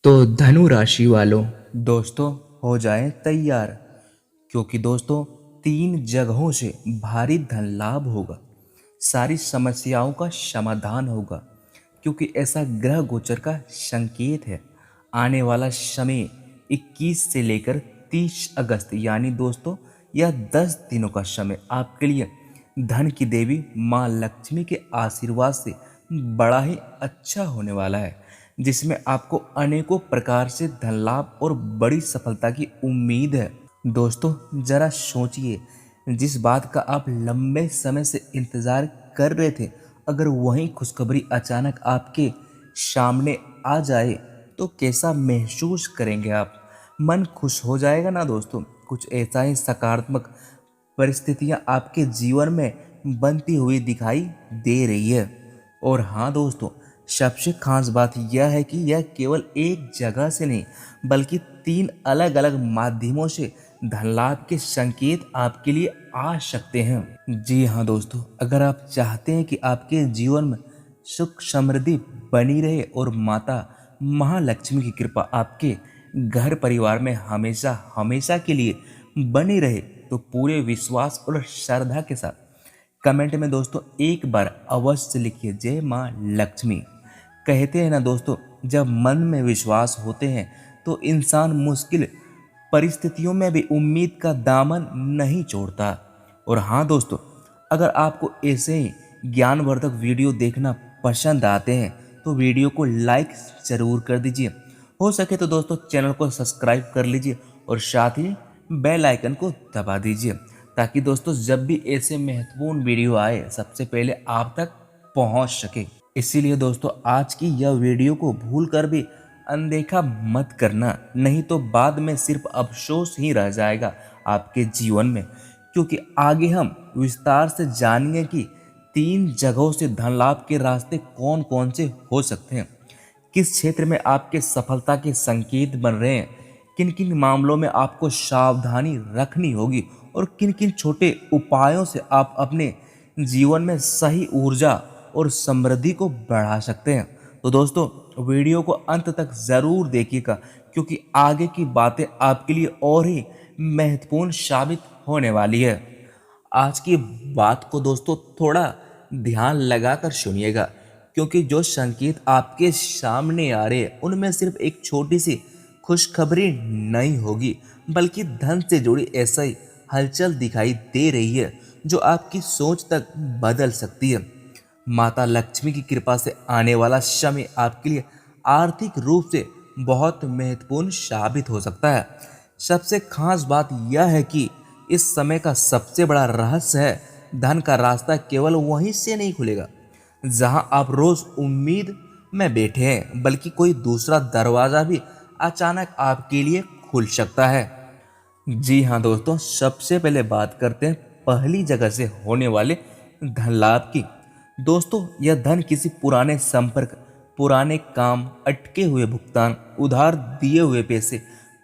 तो धनु राशि वालों, दोस्तों, हो जाएं तैयार, क्योंकि दोस्तों 3 जगहों से भारी धन लाभ होगा। सारी समस्याओं का समाधान होगा, क्योंकि ऐसा ग्रह गोचर का संकेत है। आने वाला समय 21 से लेकर 30 अगस्त यानी दोस्तों यह 10 दिनों का समय आपके लिए धन की देवी माँ लक्ष्मी के आशीर्वाद से बड़ा ही अच्छा होने वाला है, जिसमें आपको अनेकों प्रकार से धन लाभ और बड़ी सफलता की उम्मीद है। दोस्तों, जरा सोचिए, जिस बात का आप लंबे समय से इंतजार कर रहे थे, अगर वही खुशखबरी अचानक आपके सामने आ जाए तो कैसा महसूस करेंगे आप? मन खुश हो जाएगा ना दोस्तों। कुछ ऐसा ही सकारात्मक परिस्थितियां आपके जीवन में बनती हुई दिखाई दे रही है। और हाँ दोस्तों, सबसे खास बात यह है कि यह केवल एक जगह से नहीं, बल्कि 3 अलग अलग माध्यमों से धन लाभ के संकेत आपके लिए आ सकते हैं। जी हाँ दोस्तों, अगर आप चाहते हैं कि आपके जीवन में सुख समृद्धि बनी रहे और माता महालक्ष्मी की कृपा आपके घर परिवार में हमेशा हमेशा के लिए बनी रहे, तो पूरे विश्वास और श्रद्धा के साथ कमेंट में दोस्तों एक बार अवश्य लिखिए, जय माँ लक्ष्मी। कहते हैं ना दोस्तों, जब मन में विश्वास होते हैं तो इंसान मुश्किल परिस्थितियों में भी उम्मीद का दामन नहीं छोड़ता। और हाँ दोस्तों, अगर आपको ऐसे ही ज्ञानवर्धक वीडियो देखना पसंद आते हैं तो वीडियो को लाइक जरूर कर दीजिए। हो सके तो दोस्तों चैनल को सब्सक्राइब कर लीजिए और साथ ही बेल आइकन को दबा दीजिए, ताकि दोस्तों जब भी ऐसे महत्वपूर्ण वीडियो आए सबसे पहले आप तक पहुंच सके। इसीलिए दोस्तों आज की यह वीडियो को भूल कर भी अनदेखा मत करना, नहीं तो बाद में सिर्फ अफसोस ही रह जाएगा आपके जीवन में। क्योंकि आगे हम विस्तार से जानेंगे कि 3 जगहों से धन लाभ के रास्ते कौन कौन से हो सकते हैं, किस क्षेत्र में आपके सफलता के संकेत बन रहे हैं, किन किन मामलों में आपको सावधानी रखनी होगी और किन किन छोटे उपायों से आप अपने जीवन में सही ऊर्जा और समृद्धि को बढ़ा सकते हैं। तो दोस्तों वीडियो को अंत तक ज़रूर देखिएगा, क्योंकि आगे की बातें आपके लिए और ही महत्वपूर्ण साबित होने वाली है। आज की बात को दोस्तों थोड़ा ध्यान लगाकर सुनिएगा, क्योंकि जो संकेत आपके सामने आ रहे हैं उनमें सिर्फ एक छोटी सी खुशखबरी नहीं होगी, बल्कि धन से जुड़ी ऐसा ही हलचल दिखाई दे रही है जो आपकी सोच तक बदल सकती है। माता लक्ष्मी की कृपा से आने वाला समय आपके लिए आर्थिक रूप से बहुत महत्वपूर्ण साबित हो सकता है। सबसे खास बात यह है कि इस समय का सबसे बड़ा रहस्य है, धन का रास्ता केवल वहीं से नहीं खुलेगा जहां आप रोज उम्मीद में बैठे हैं, बल्कि कोई दूसरा दरवाजा भी अचानक आपके लिए खुल सकता है। जी हाँ दोस्तों, सबसे पहले बात करते हैं पहली जगह से होने वाले धन लाभ की। दोस्तों यह धन किसी पुराने संपर्क, पुराने काम, अटके हुए भुगतान, उधार दिए हुए पैसे,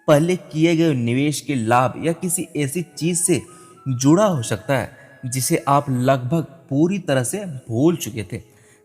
पहले किए गए निवेश के लाभ या किसी ऐसी चीज से जुड़ा हो सकता है जिसे आप लगभग पूरी तरह से भूल चुके थे।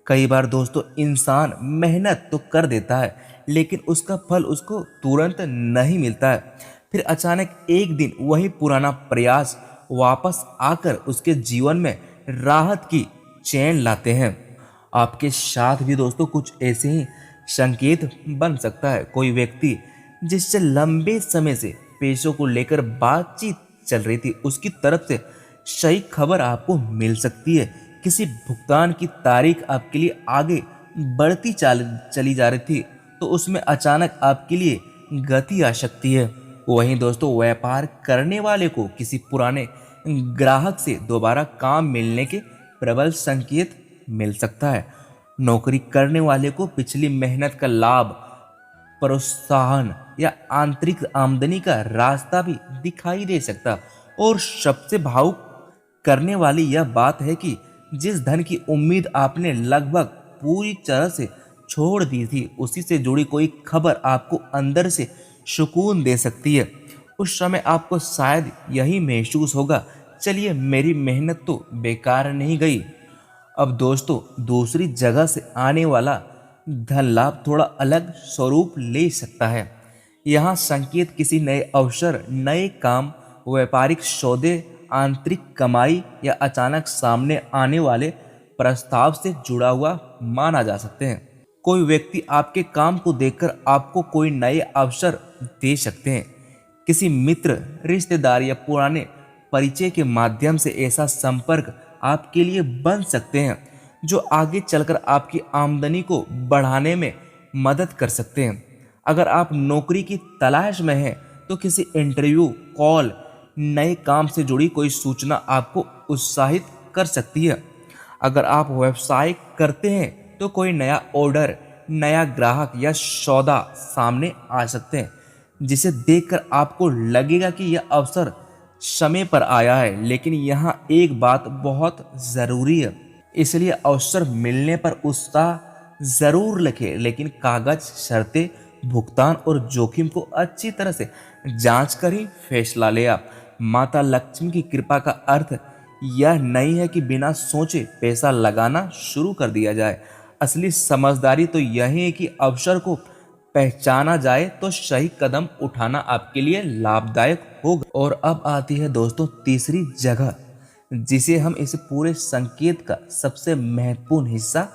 कई बार दोस्तों इंसान मेहनत तो कर देता है, लेकिन उसका फल उसको तुरंत नहीं मिलता है। फिर अचानक एक दिन वही पुराना प्रयास वापस आकर उसके जीवन में राहत की चैन लाते हैं। आपके साथ भी दोस्तों कुछ ऐसे ही संकेत बन सकता है। कोई व्यक्ति जिससे लंबे समय से पैसों को लेकर बातचीत चल रही थी, उसकी तरफ से सही खबर आपको मिल सकती है। किसी भुगतान की तारीख आपके लिए आगे बढ़ती चली जा रही थी, तो उसमें अचानक आपके लिए गति आ सकती है। वहीं दोस्तों व्यापार करने वाले को किसी पुराने ग्राहक से दोबारा काम मिलने के प्रबल संकेत मिल सकता है। नौकरी करने वाले को पिछली मेहनत का लाभ, प्रोत्साहन या आंतरिक आमदनी का रास्ता भी दिखाई दे सकता। और सबसे भावुक करने वाली यह बात है कि जिस धन की उम्मीद आपने लगभग पूरी तरह से छोड़ दी थी, उसी से जुड़ी कोई खबर आपको अंदर से सुकून दे सकती है। उस समय आपको शायद यही महसूस होगा, चलिए मेरी मेहनत तो बेकार नहीं गई। अब दोस्तों दूसरी जगह से आने वाला धन लाभ थोड़ा अलग स्वरूप ले सकता है। यहाँ संकेत किसी नए अवसर, नए काम, व्यापारिक सौदे, आंतरिक कमाई या अचानक सामने आने वाले प्रस्ताव से जुड़ा हुआ माना जा सकते हैं। कोई व्यक्ति आपके काम को देखकर आपको कोई नए अवसर दे सकते हैं। किसी मित्र, रिश्तेदार या पुराने परिचय के माध्यम से ऐसा संपर्क आपके लिए बन सकते हैं जो आगे चलकर आपकी आमदनी को बढ़ाने में मदद कर सकते हैं। अगर आप नौकरी की तलाश में हैं तो किसी इंटरव्यू, कॉल, नए काम से जुड़ी कोई सूचना आपको उत्साहित कर सकती है। अगर आप व्यवसाय करते हैं तो कोई नया ऑर्डर, नया ग्राहक या सौदा सामने आ सकते हैं जिसे देखकर आपको लगेगा कि यह अवसर समय पर आया है। लेकिन यहाँ एक बात बहुत ज़रूरी है, इसलिए अवसर मिलने पर उत्साह ज़रूर रखें, लेकिन कागज, शर्तें, भुगतान और जोखिम को अच्छी तरह से जांच कर ही फैसला ले। आप माता लक्ष्मी की कृपा का अर्थ यह नहीं है कि बिना सोचे पैसा लगाना शुरू कर दिया जाए। असली समझदारी तो यही है कि अवसर को पहचाना जाए तो सही कदम उठाना आपके लिए लाभदायक होगा। और अब आती है दोस्तों तीसरी जगह, जिसे हम इस पूरे संकेत का सबसे महत्वपूर्ण हिस्सा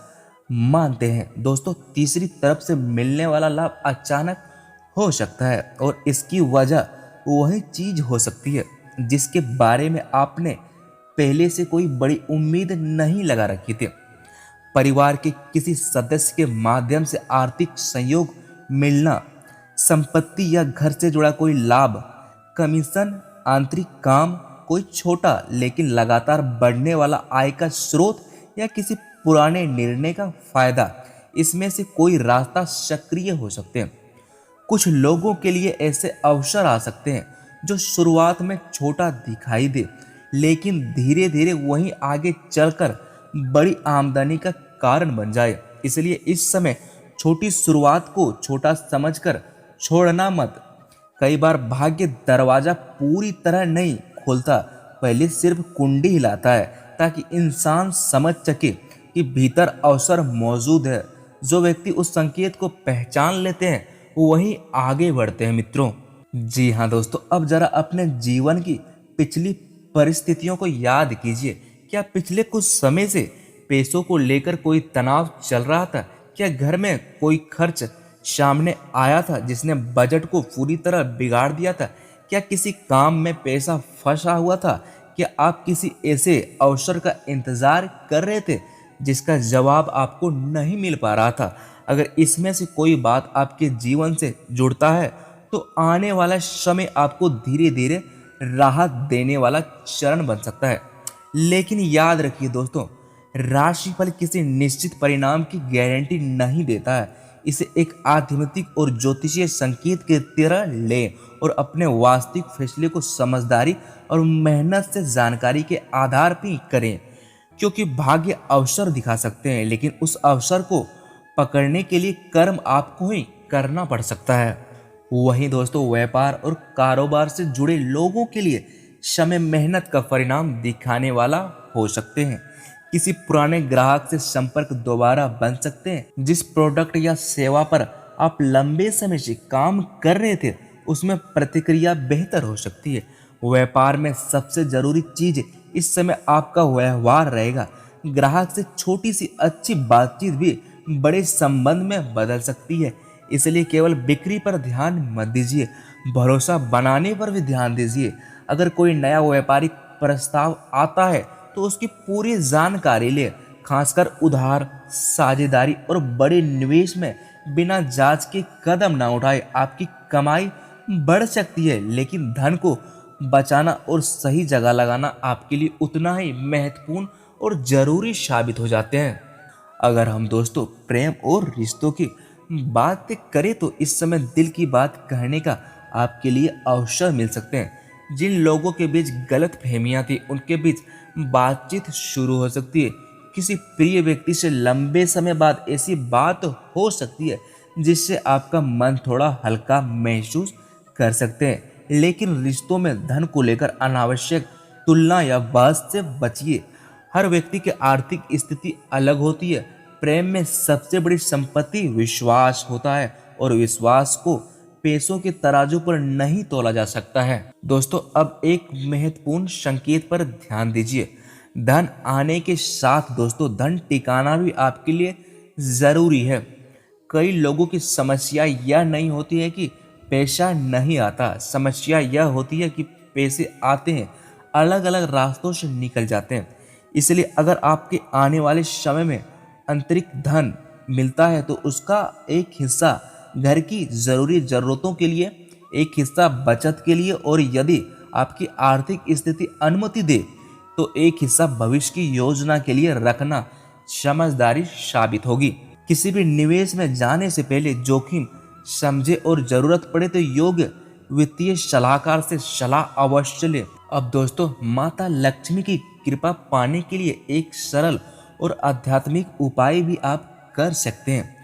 मानते हैं। दोस्तों, तीसरी तरफ से मिलने वाला लाभ अचानक हो सकता है और इसकी वजह वही चीज हो सकती है जिसके बारे में आपने पहले से कोई बड़ी उम्मीद नहीं लगा रखी थी। परिवार के किसी सदस्य के माध्यम से आर्थिक सहयोग मिलना, संपत्ति या घर से जुड़ा कोई लाभ, कमीशन, आंतरिक काम, कोई छोटा लेकिन लगातार बढ़ने वाला आय का स्रोत या किसी पुराने निर्णय का फायदा, इसमें से कोई रास्ता सक्रिय हो सकते हैं। कुछ लोगों के लिए ऐसे अवसर आ सकते हैं जो शुरुआत में छोटा दिखाई दे, लेकिन धीरे धीरे वहीं आगे चलकर बड़ी आमदनी का कारण बन जाए। इसलिए इस समय छोटी शुरुआत को छोटा समझकर छोड़ना मत। कई बार भाग्य दरवाजा पूरी तरह नहीं खोलता, पहले सिर्फ कुंडी हिलाता है ताकि इंसान समझ सके कि भीतर अवसर मौजूद है। जो व्यक्ति उस संकेत को पहचान लेते हैं वही आगे बढ़ते हैं मित्रों। जी हाँ दोस्तों, अब जरा अपने जीवन की पिछली परिस्थितियों को याद कीजिए। क्या पिछले कुछ समय से पैसों को लेकर कोई तनाव चल रहा था? क्या घर में कोई खर्च सामने आया था जिसने बजट को पूरी तरह बिगाड़ दिया था? क्या किसी काम में पैसा फंसा हुआ था? क्या आप किसी ऐसे अवसर का इंतजार कर रहे थे जिसका जवाब आपको नहीं मिल पा रहा था? अगर इसमें से कोई बात आपके जीवन से जुड़ता है तो आने वाला समय आपको धीरे धीरे राहत देने वाला चरण बन सकता है। लेकिन याद रखिए दोस्तों, राशिफल किसी निश्चित परिणाम की गारंटी नहीं देता है। इसे एक आध्यात्मिक और ज्योतिषीय संकेत के तरह लें और अपने वास्तविक फैसले को समझदारी और मेहनत से जानकारी के आधार पर ही करें, क्योंकि भाग्य अवसर दिखा सकते हैं लेकिन उस अवसर को पकड़ने के लिए कर्म आपको ही करना पड़ सकता है। वहीं दोस्तों, व्यापार और कारोबार से जुड़े लोगों के लिए समय मेहनत का परिणाम दिखाने वाला हो सकते हैं। किसी पुराने ग्राहक से संपर्क दोबारा बन सकते हैं। जिस प्रोडक्ट या सेवा पर आप लंबे समय से काम कर रहे थे उसमें प्रतिक्रिया बेहतर हो सकती है। व्यापार में सबसे जरूरी चीज इस समय आपका व्यवहार रहेगा। ग्राहक से छोटी सी अच्छी बातचीत भी बड़े संबंध में बदल सकती है। इसलिए केवल बिक्री पर ध्यान मत दीजिए, भरोसा बनाने पर भी ध्यान दीजिए। अगर कोई नया व्यापारिक प्रस्ताव आता है तो उसकी पूरी जानकारी ले, खासकर उधार, साझेदारी और बड़े निवेश में बिना जांच के कदम ना उठाए। आपकी कमाई बढ़ सकती है लेकिन धन को बचाना और सही जगह लगाना आपके लिए उतना ही महत्वपूर्ण और जरूरी साबित हो जाते हैं। अगर हम दोस्तों प्रेम और रिश्तों की बात करें तो इस समय दिल की बात कहने का आपके लिए अवसर मिल सकते हैं। जिन लोगों के बीच गलत फहमियाँ थी उनके बीच बातचीत शुरू हो सकती है। किसी प्रिय व्यक्ति से लंबे समय बाद ऐसी बात हो सकती है जिससे आपका मन थोड़ा हल्का महसूस कर सकते हैं। लेकिन रिश्तों में धन को लेकर अनावश्यक तुलना या बहस से बचिए। हर व्यक्ति की आर्थिक स्थिति अलग होती है। प्रेम में सबसे बड़ी संपत्ति विश्वास होता है और विश्वास को पैसों के तराजू पर नहीं तोला जा सकता है। दोस्तों अब एक महत्वपूर्ण संकेत पर ध्यान दीजिए। धन आने के साथ दोस्तों धन टिकाना भी आपके लिए जरूरी है। कई लोगों की समस्या यह नहीं होती है कि पैसा नहीं आता, समस्या यह होती है कि पैसे आते हैं, अलग अलग रास्तों से निकल जाते हैं। इसलिए अगर आपके आने वाले समय में अतिरिक्त धन मिलता है तो उसका एक हिस्सा घर की जरूरी जरूरतों के लिए, एक हिस्सा बचत के लिए और यदि आपकी आर्थिक स्थिति अनुमति दे तो एक हिस्सा भविष्य की योजना के लिए रखना समझदारी साबित होगी। किसी भी निवेश में जाने से पहले जोखिम समझे और जरूरत पड़े तो योग्य वित्तीय सलाहकार से सलाह अवश्य ले। अब दोस्तों माता लक्ष्मी की कृपा पाने के लिए एक सरल और आध्यात्मिक उपाय भी आप कर सकते हैं।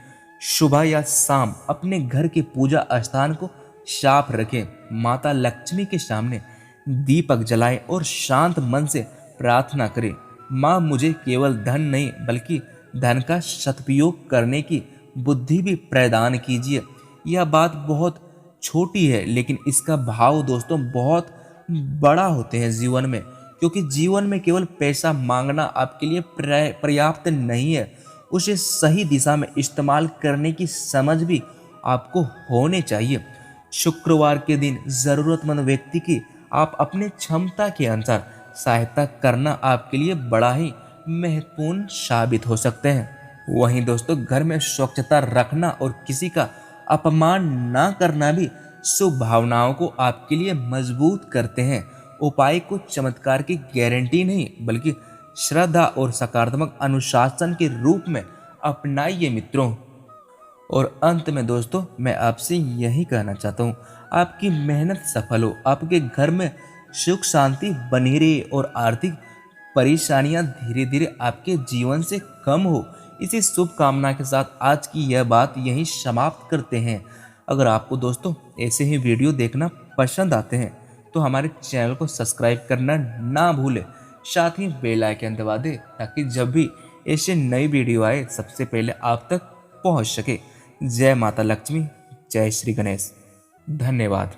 सुबह या शाम अपने घर के पूजा स्थान को साफ रखें, माता लक्ष्मी के सामने दीपक जलाएं और शांत मन से प्रार्थना करें, माँ मुझे केवल धन नहीं बल्कि धन का सदुपयोग करने की बुद्धि भी प्रदान कीजिए। यह बात बहुत छोटी है लेकिन इसका भाव दोस्तों बहुत बड़ा होते हैं जीवन में, क्योंकि जीवन में केवल पैसा मांगना आपके लिए पर्याप्त नहीं है, उसे सही दिशा में इस्तेमाल करने की समझ भी आपको होने चाहिए। शुक्रवार के दिन जरूरतमंद व्यक्ति की आप अपने क्षमता के अनुसार सहायता करना आपके लिए बड़ा ही महत्वपूर्ण साबित हो सकते हैं। वहीं दोस्तों घर में स्वच्छता रखना और किसी का अपमान ना करना भी शुभ भावनाओं को आपके लिए मजबूत करते हैं। उपाय को चमत्कार की गारंटी नहीं बल्कि श्रद्धा और सकारात्मक अनुशासन के रूप में अपनाइए मित्रों। और अंत में दोस्तों मैं आपसे यही कहना चाहता हूँ, आपकी मेहनत सफल हो, आपके घर में सुख शांति बनी रहे और आर्थिक परेशानियां धीरे धीरे आपके जीवन से कम हो। इसी शुभकामना के साथ आज की यह बात यहीं समाप्त करते हैं। अगर आपको दोस्तों ऐसे ही वीडियो देखना पसंद आते हैं तो हमारे चैनल को सब्सक्राइब करना ना भूलें, साथ ही बेल आइकन दबा दें ताकि जब भी ऐसे नई वीडियो आए सबसे पहले आप तक पहुंच सके। जय माता लक्ष्मी, जय श्री गणेश, धन्यवाद।